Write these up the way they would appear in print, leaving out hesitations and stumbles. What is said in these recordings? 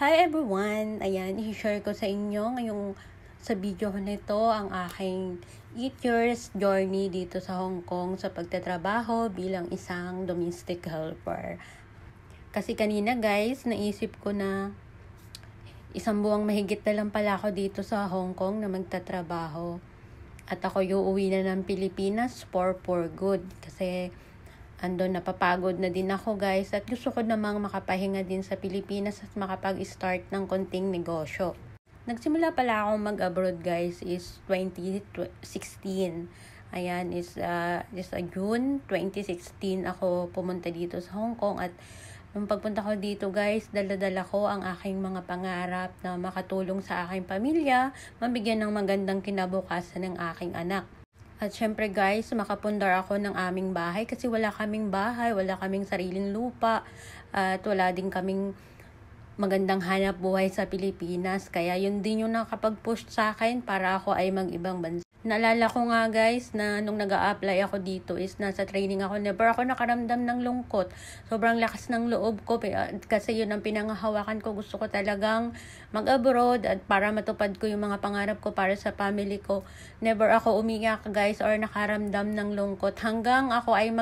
Hi everyone! Ayan, i-share ko sa inyo ngayong sa video ko nito ang aking 8 years journey dito sa Hong Kong sa pagtatrabaho bilang isang domestic helper. Kasi kanina guys, naisip ko na isang buwang mahigit na lang pala ako dito sa Hong Kong na magtatrabaho. At ako uuwi na ng Pilipinas for good. Kasi andun napapagod na din ako guys at gusto ko namang makapahinga din sa Pilipinas at makapag-start ng konting negosyo. Nagsimula pala akong mag-abroad guys is 2016. Ayan, is June 2016 ako pumunta dito sa Hong Kong at nung pagpunta ko dito guys, dala-dala ko ang aking mga pangarap na makatulong sa aking pamilya, mabigyan ng magandang kinabukasan ng aking anak. At syempre guys, makapundar ako ng aming bahay kasi wala kaming bahay, wala kaming sariling lupa, at wala din kaming magandang hanap buhay sa Pilipinas. Kaya yun din yung nakapag-push sa akin para ako ay mag-ibang bansa. Naalala ko nga guys na nung nag-a-apply ako dito is nasa training ako. Never ako nakaramdam ng lungkot. Sobrang lakas ng loob ko kasi yun ang pinangahawakan ko. Gusto ko talagang mag-abroad at para matupad ko yung mga pangarap ko para sa family ko. Never ako umiyak guys or nakaramdam ng lungkot hanggang ako ay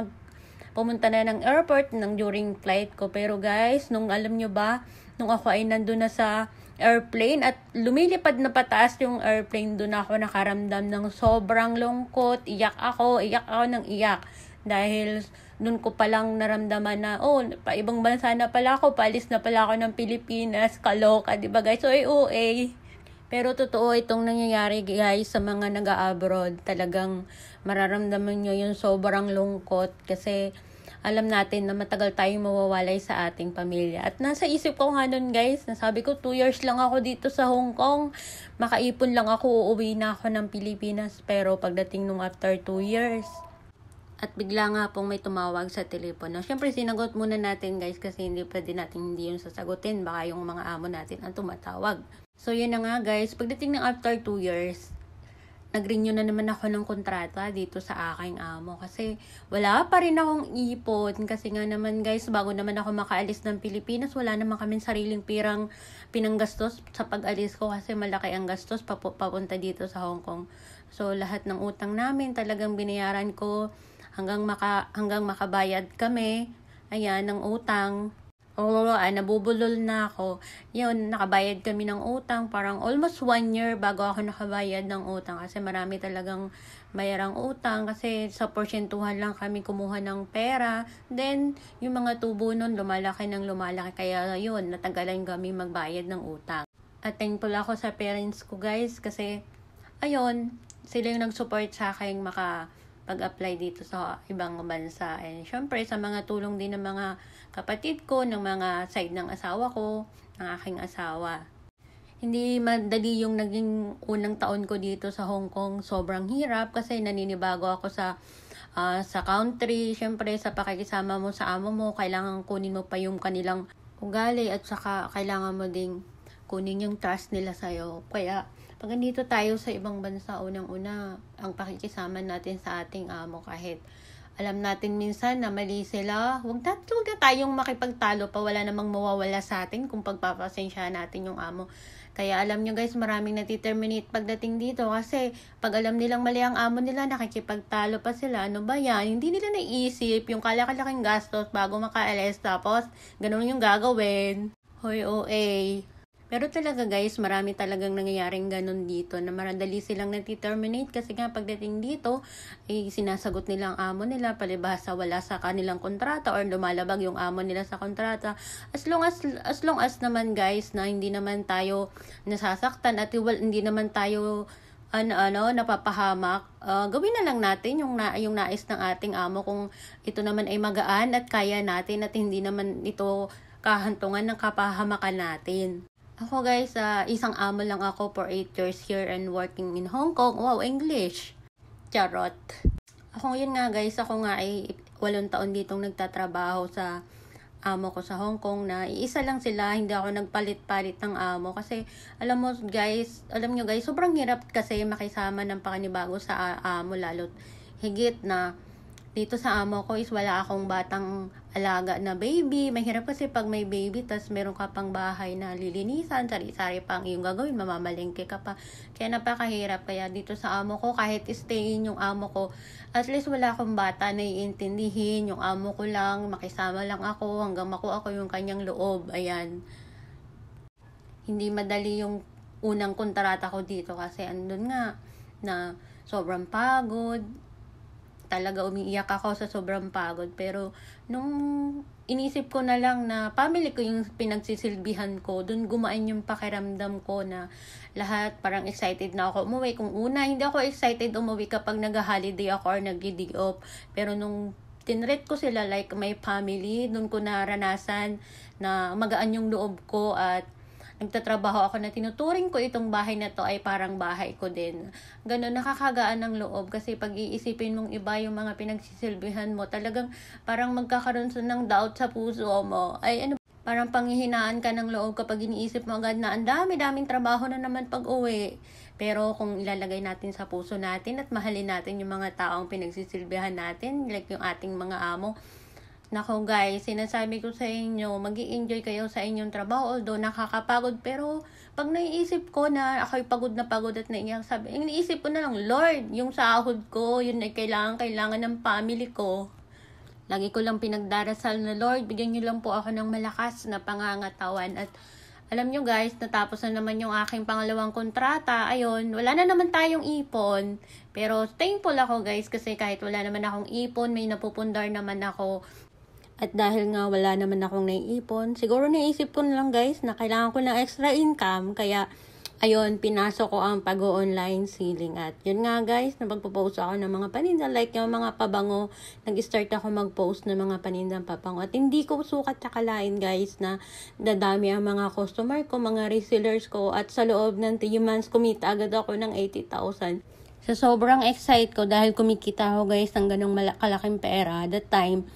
pumunta na ng airport during flight ko. Pero guys, nung alam nyo ba, nung ako ay nandun na sa airplane at lumilipad na pataas yung airplane, doon ako nakaramdam ng sobrang lungkot. Iyak ako ng iyak. Dahil doon ko palang naramdaman na, ibang bansa na pala ako, paalis na pala ako ng Pilipinas, kaloka, diba guys? So, OA. Pero totoo itong nangyayari guys sa mga nag-a-abroad. Talagang mararamdaman nyo yung sobrang lungkot kasi alam natin na matagal tayong mawawalay sa ating pamilya. At nasa isip ko nga nun guys, nasabi ko 2 years lang ako dito sa Hong Kong. Makaipon lang ako, uuwi na ako ng Pilipinas. Pero pagdating nung after 2 years, at bigla nga pong may tumawag sa telepono. Siyempre sinagot muna natin guys kasi hindi pwede natin hindi yun sasagutin. Baka yung mga amo natin ang tumatawag. So yun na nga guys, pagdating ng after 2 years, nag-renew na naman ako ng kontrata dito sa aking amo kasi wala pa rin akong ipon kasi nga naman guys, bago naman ako makaalis ng Pilipinas, wala naman kaming sariling pirang pinanggastos sa pag-alis ko kasi malaki ang gastos papunta dito sa Hong Kong. So lahat ng utang namin talagang binayaran ko hanggang makabayad kami ng utang. Nabubulol na ako. Yun, nakabayad kami ng utang. Parang almost 1 year bago ako nakabayad ng utang. Kasi marami talagang bayarang utang. Kasi sa porsyentuhan lang kami kumuha ng pera. Then, yung mga tubo nun, lumalaki ng lumalaki. Kaya yun, natagalan kami magbayad ng utang. At thankful ako sa parents ko guys. Kasi, ayun, sila yung nag-support sa akin pag-apply dito sa ibang bansa. And syempre, sa mga tulong din ng mga kapatid ko, ng mga side ng asawa ko, ng aking asawa. Hindi madali yung naging unang taon ko dito sa Hong Kong. Sobrang hirap kasi naninibago ako sa country. Syempre, sa pakikisama mo sa amo mo, kailangan kunin mo pa yung kanilang ugali at saka kailangan mo ding kunin yung trust nila sa'yo. Kaya, pag nandito tayo sa ibang bansa, unang-una, ang pakikisama natin sa ating amo kahit alam natin minsan na mali sila, huwag na tayong makipagtalo pa, wala namang mawawala sa atin kung pagpapasensya natin yung amo. Kaya alam nyo guys, maraming natiterminate pagdating dito kasi pag alam nilang mali ang amo nila, nakikipagtalo pa sila. Ano ba yan? Hindi nila naisip yung kalaki-laking gastos bago makaalis tapos ganun yung gagawin. Hoy, OA. Pero talaga guys, marami talagang nangyayaring ganun dito na maradali silang nati-terminate kasi nga pagdating dito ay sinasagot nila ang amo nila, palibhasa wala sa kanilang kontrata or lumalabag yung amo nila sa kontrata. As long as naman guys na hindi naman tayo nasasaktan at hindi naman tayo napapahamak, gawin na lang natin yung nais ng ating amo kung ito naman ay magaan at kaya natin at hindi naman ito kahantungan ng kapahamakan natin. Ako guys, isang amo lang ako for 8 years here and working in Hong Kong. Wow, English! Charot! Ako yun nga guys, ako nga ay 8 taon ditong nagtatrabaho sa amo ko sa Hong Kong na iisa lang sila, hindi ako nagpalit-palit ng amo kasi alam nyo guys, sobrang hirap kasi makisama ng pakanibago sa amo lalo higit na dito sa amo ko is wala akong batang alaga na baby. Mahirap kasi pag may baby, tas meron ka pang bahay na lilinisan, sari-sari pang iyong gagawin, mamamalengke ka pa. Kaya napakahirap. Kaya dito sa amo ko, kahit stayin yung amo ko, at least wala akong bata na iintindihin. Yung amo ko lang, makisama lang ako hanggang makuha ko yung kanyang loob. Ayan. Hindi madali yung unang kontrata ko dito kasi andun nga na sobrang pagod. Talaga umiiyak ako sa sobrang pagod. Pero nung inisip ko na lang na family ko yung pinagsisilbihan ko, dun gumaan yung pakiramdam ko na lahat parang excited na ako umuwi. Kung una, hindi ako excited umuwi kapag nag-holiday ako or nag-day off. Pero nung tinreat ko sila like my family, dun ko naranasan na magaan yung loob ko at nagtatrabaho ako na tinuturing ko itong bahay na to ay parang bahay ko din. Ganun, nakakagaan ng loob kasi pag iisipin mong iba yung mga pinagsisilbihan mo, talagang parang magkakaroon ng doubt sa puso mo. Ay ano, parang panghihinaan ka ng loob kapag iniisip mo agad na ang dami-daming trabaho na naman pag uwi. Pero kung ilalagay natin sa puso natin at mahalin natin yung mga taong pinagsisilbihan natin, like yung ating mga amo, nako guys, sinasabi ko sa inyo, mag-i-enjoy kayo sa inyong trabaho, although nakakapagod, pero pag naiisip ko na ako'y pagod at naiiyak, iniisip ko na lang, Lord, yung sahod ko, yun ay kailangan ng family ko. Lagi ko lang pinagdarasal na, Lord, bigyan niyo lang po ako ng malakas na pangangatawan. At alam nyo guys, natapos na naman yung aking pangalawang kontrata. Ayun, wala na naman tayong ipon. Pero thankful ako guys kasi kahit wala naman akong ipon, may napupundar naman ako. At dahil nga wala naman akong naiipon, siguro naisip ko na lang guys na kailangan ko ng extra income. Kaya, ayun, pinasok ko ang pag-online selling. At yun nga guys, napagpo-post ako ng mga paninda. Like yung mga pabango, nag-start ako mag-post ng mga panindang pabango. At hindi ko sukat akalain guys na dadami ang mga customer ko, mga resellers ko. At sa loob ng 3 months, kumita agad ako ng 80,000. So, sobrang excited ko dahil kumikita ako guys ng ganong kalaking pera. That time,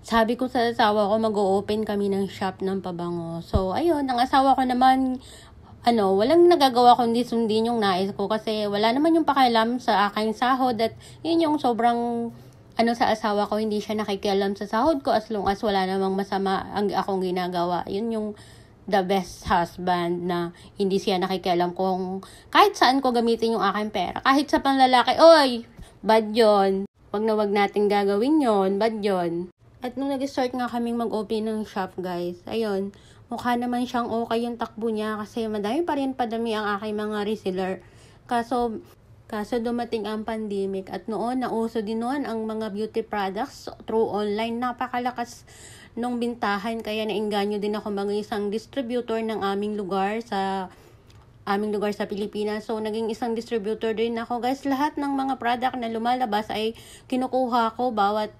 sabi ko sa asawa ko, mag-o-open kami ng shop ng pabango. So, ayun, ang asawa ko naman, walang nagagawa kundi sundin yung nais ko kasi wala naman yung pakialam sa aking sahod at yun yung sobrang, sa asawa ko, hindi siya nakikialam sa sahod ko as long as wala namang masama ang akong ginagawa. Yun yung the best husband na hindi siya nakikialam kung kahit saan ko gamitin yung aking pera. Kahit sa panlalaki, oy, bad yun. Wag na wag natin gagawin yun, bad yun. At nung nag-start nga kaming mag-open ng shop guys, ayun, mukha naman siyang okay yung takbo niya kasi madami pa rin padami ang aking mga reseller. Kaso dumating ang pandemic at noon, nauso din noon ang mga beauty products through online. Napakalakas nung bintahan kaya nainganyo din ako isang distributor ng aming lugar sa Pilipinas. So, naging isang distributor din ako guys. Lahat ng mga product na lumalabas ay kinukuha ko bawat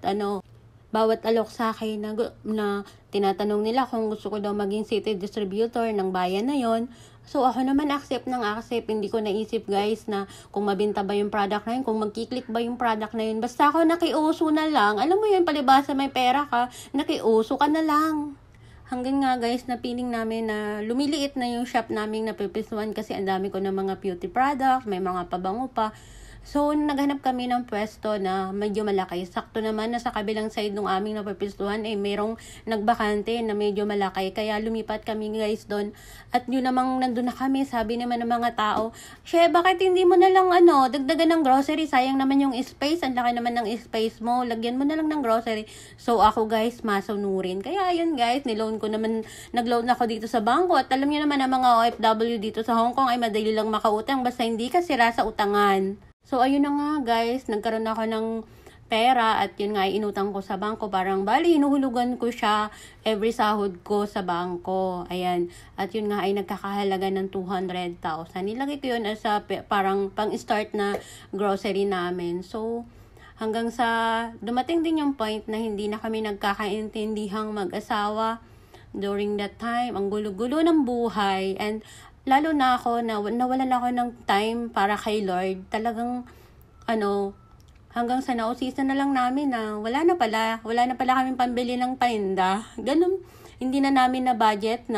alok sa akin na tinatanong nila kung gusto ko daw maging city distributor ng bayan na yon. So, ako naman accept. Hindi ko naisip guys na kung mabenta ba yung product na yun, kung magkiklik ba yung product na yun. Basta ako nakiuso na lang. Alam mo yun, palibasa may pera ka, nakiuso ka na lang. Hanggang nga guys, napiling namin na lumiliit na yung shop namin napipisuan kasi ang dami ko ng mga beauty product, may mga pabango pa. So, naghanap kami ng pwesto na medyo malaki. Sakto naman na sa kabilang side ng aming napipistuhan, merong nagbakante na medyo malaki. Kaya lumipat kami guys doon. At yun namang nandun na kami, sabi naman ng mga tao, She, bakit hindi mo na lang dagdagan ng grocery? Sayang naman yung space. Ang laki naman ng space mo. Lagyan mo na lang ng grocery. So, ako guys, masunurin. Kaya yun guys, nagloan ako dito sa bangko. At alam niyo naman ang mga OFW dito sa Hong Kong ay madali lang makautang basta hindi ka sira sa utangan. So, ayun na nga guys, nagkaroon ako ng pera at yun nga, inutang ko sa bangko. Parang bali, hinuhulugan ko siya every sahod ko sa bangko. Ayan. At yun nga ay nagkakahalaga ng 200,000. Nilagay ko yun as parang pang-start na grocery namin. So, hanggang sa dumating din yung point na hindi na kami nagkakaintindihang mag-asawa. During that time, ang gulo-gulo ng buhay. And lalo na ako na nawalan ako ng time para kay Lord. Talagang hanggang sa nausisan na lang namin na wala na pala kaming pambili ng paninda. Ganun, hindi na namin na budget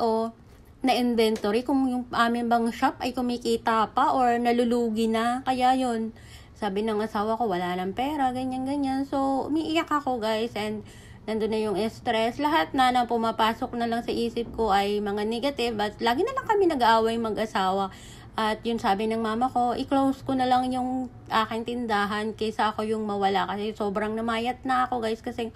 o na inventory kung yung aming bang shop ay kumikita pa or nalulugi na. Kaya yun, sabi ng asawa ko, wala ng pera, ganyan. So, umiiyak ako guys, and nandun na yung stress. Lahat na pumapasok na lang sa isip ko ay mga negative, at lagi na lang kami nag-aaway mag-asawa. At yun, sabi ng mama ko, i-close ko na lang yung aking tindahan kaysa ako yung mawala. Kasi sobrang namayat na ako guys. Kasi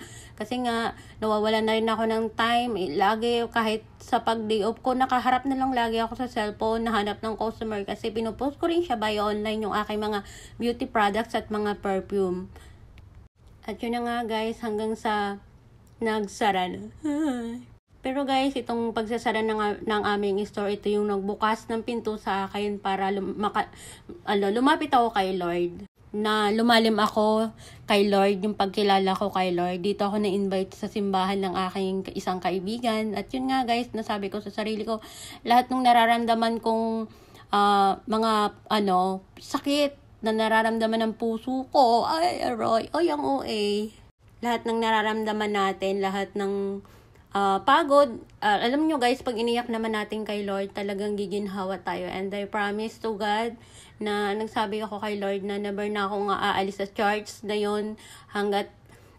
nga, nawawalan na rin ako ng time. Lagi, kahit sa pag-day off ko, nakaharap na lang lagi ako sa cellphone, nahanap ng customer. Kasi pinupost ko rin siya by online yung aking mga beauty products at mga perfume. At yun na nga guys, hanggang sa nagsara na. Pero guys, itong pagsasara ng aming store, ito yung nagbukas ng pinto sa akin para lumapit ako kay Lord. Na lumalim ako kay Lord, yung pagkilala ko kay Lord. Dito ako na-invite sa simbahan ng aking isang kaibigan. At yun nga guys, nasabi ko sa sarili ko, lahat ng nararamdaman kong mga sakit na nararamdaman ng puso ko, ay aroy, ang OA. Lahat ng nararamdaman natin, lahat ng pagod. Alam nyo guys, pag iniyak naman natin kay Lord, talagang giginhawa tayo. And I promise to God na nagsabi ako kay Lord na never na akong aalis sa church na yun. Hanggat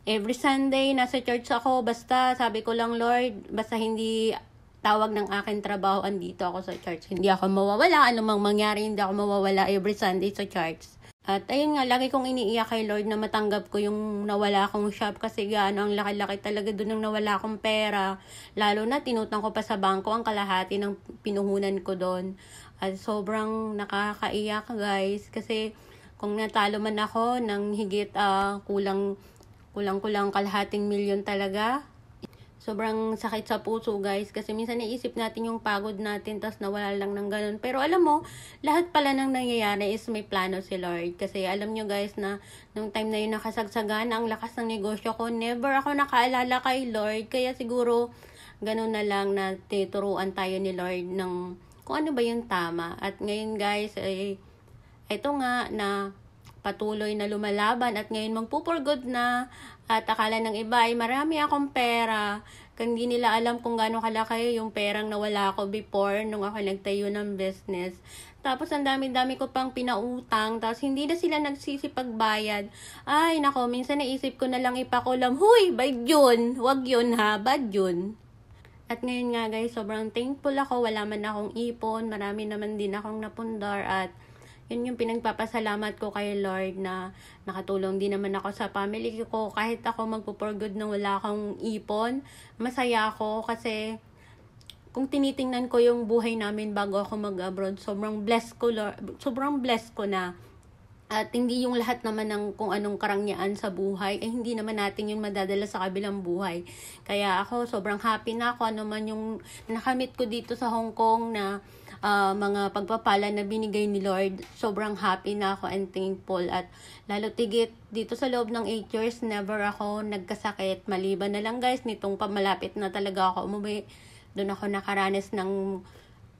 every Sunday, nasa church ako. Basta, sabi ko lang Lord, basta hindi tawag ng aking trabaho, andito ako sa church. Hindi ako mawawala. Anumang mangyari, hindi ako mawawala every Sunday sa church. At ayun nga, lagi kong iniiyak kay Lord na matanggap ko yung nawala akong shop kasi gaano ang laki-laki talaga doon ng nawala akong pera. Lalo na tinutang ko pa sa bangko ang kalahati ng pinuhunan ko doon. At sobrang nakakaiyak guys kasi kung natalo man ako ng higit kulang kalahating milyon talaga. Sobrang sakit sa puso guys kasi minsan naisip natin yung pagod natin tas nawala lang ng ganun. Pero alam mo, lahat pala ng nangyayari is may plano si Lord. Kasi alam nyo guys na nung time na yun nakasagsagan ang lakas ng negosyo ko, never ako nakaalala kay Lord. Kaya siguro ganun na lang na tinuruan tayo ni Lord ng kung ano ba yung tama. At ngayon guys, ito nga na patuloy na lumalaban at ngayon magpo-for good na. At akala ng iba ay marami akong pera. Kung hindi nila alam kung gaano kalaki yung perang nawala ako before nung ako nagtayo ng business. Tapos ang dami-dami ko pang pinautang. Tapos hindi na sila nagsisipagbayad. Ay nako, minsan naisip ko na lang ipakulam. Huy, bad yun. Wag yun ha, bad yun. At ngayon nga guys, sobrang thankful ako. Wala man akong ipon. Marami naman din akong napundar. At yun yung pinagpapasalamat ko kay Lord na nakatulong din naman ako sa family ko. Kahit ako magpo-for good na wala akong ipon, masaya ako kasi kung tinitingnan ko yung buhay namin bago ako mag-abroad, sobrang blessed ko na. At hindi yung lahat naman ng kung anong karangyaan sa buhay, hindi naman natin yung madadala sa kabilang buhay. Kaya ako, sobrang happy na ako. Ano man yung nakamit ko dito sa Hong Kong na mga pagpapala na binigay ni Lord, sobrang happy na ako and thankful. At lalo tigit, dito sa loob ng 8 years, never ako nagkasakit. Maliban na lang guys, nitong pamalapit na talaga ako umuwi, doon ako nakaranas ng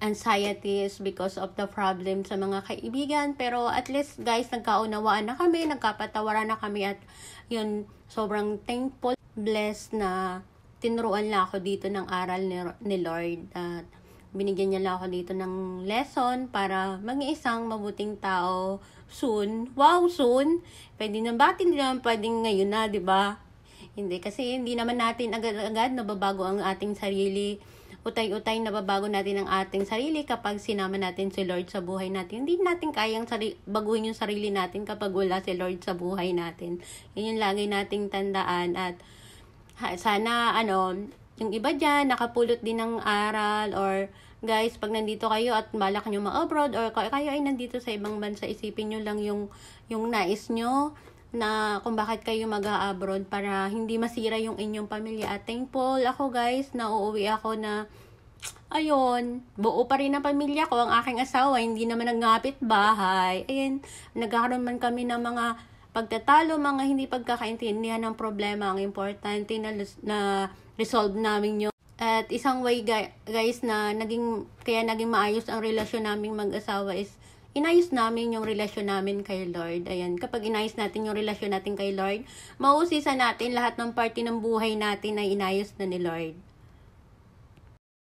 anxieties because of the problem sa mga kaibigan. Pero at least guys, nagkaunawaan na kami, nagkapatawaran na kami. At yun, sobrang thankful, blessed na tinuruan lang ako dito ng aral ni Lord. At binigyan niya lang ako dito ng lesson para maging isang mabuting tao soon. Wow, soon! Pwede na ba? Hindi naman pwedeng ngayon na, di ba? Hindi, kasi hindi naman natin agad-agad nababago ang ating sarili. Utay-utay nababago natin ang ating sarili kapag sinama natin si Lord sa buhay natin. Hindi natin kayang baguhin yung sarili natin kapag wala si Lord sa buhay natin. Yun yung lagi nating tandaan. At sana, yung iba dyan, nakapulot din ng aral. Or guys, pag nandito kayo at balak nyo ma-abroad or kayo ay nandito sa ibang bansa, isipin nyo lang yung nais nyo na kung bakit kayo mag-abroad para hindi masira yung inyong pamilya. At thankful ako guys na uuwi ako na ayun, buo pa rin ang pamilya ko, ang aking asawa, hindi naman nagngapit bahay. Ayun, nagkakaroon man kami ng mga pagtatalo, mga hindi pagkakaintindihan ng problema. Ang importante na resolve namin yun. At isang way guys na kaya naging maayos ang relasyon naming mag-asawa is inayos namin yung relasyon namin kay Lord. Ayan, kapag inayos natin yung relasyon natin kay Lord, mauusisa natin lahat ng parte ng buhay natin na inayos na ni Lord.